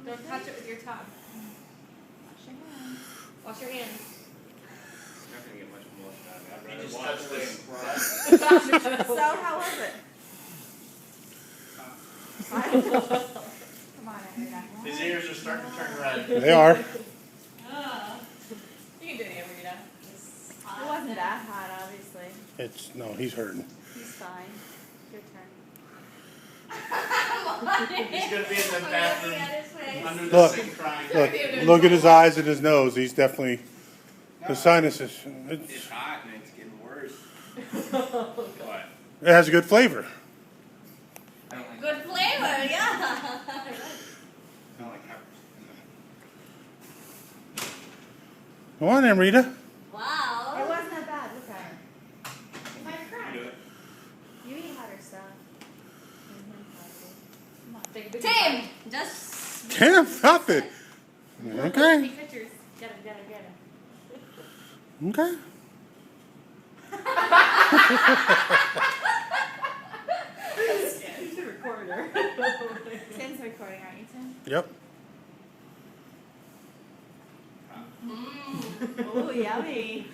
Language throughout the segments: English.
Don't touch it with your tongue. Wash your hands. Wash your hands. Not gonna get much more out of it. He I'd just rather touched walk away this. and cry. So, how was it? Come on, Amrita. His ears are starting to turn red. They are. You can do the Amrita. It wasn't that hot, obviously. No, he's hurting. He's fine. Your turn. He's gonna be in the bathroom under the Look. sink crying. Look at his eyes and his nose. He's definitely the sinuses. It's hot and it's getting worse. What? It has a good flavor. I don't like Good flavor, yeah. I don't like peppers. Come on, Amrita. It Wow. wasn't that bad. Look at her. You might You cry. do it. You eat hotter stuff. Come on. Take a big Tim, bite. just Can't stop it. Okay. Take pictures. Get him, get him, get him. Okay. You should record her. Tim's recording, aren't you, Tim? Yep. Oh, yummy.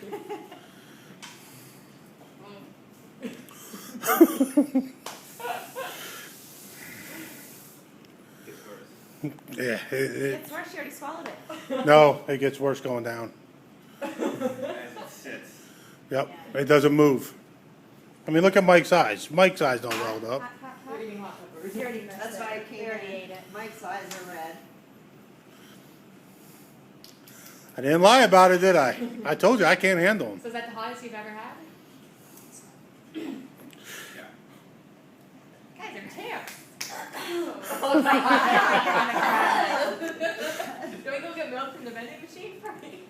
Gets worse. Yeah. It's worse. She already swallowed it. No, it gets worse going down. As it sits. Yep. It doesn't move. I mean, look at Mike's eyes. Mike's eyes don't weld up. Hot, hot, hot. We're eating hot peppers. You already missed That's it. why I You came already in. ate it. Mike's eyes are red. I didn't lie about it, did I? I told you I can't handle them. So is that the hottest you've ever had? Yeah. Guys are champs. Oh my God. Do we go get milk from the vending machine for me?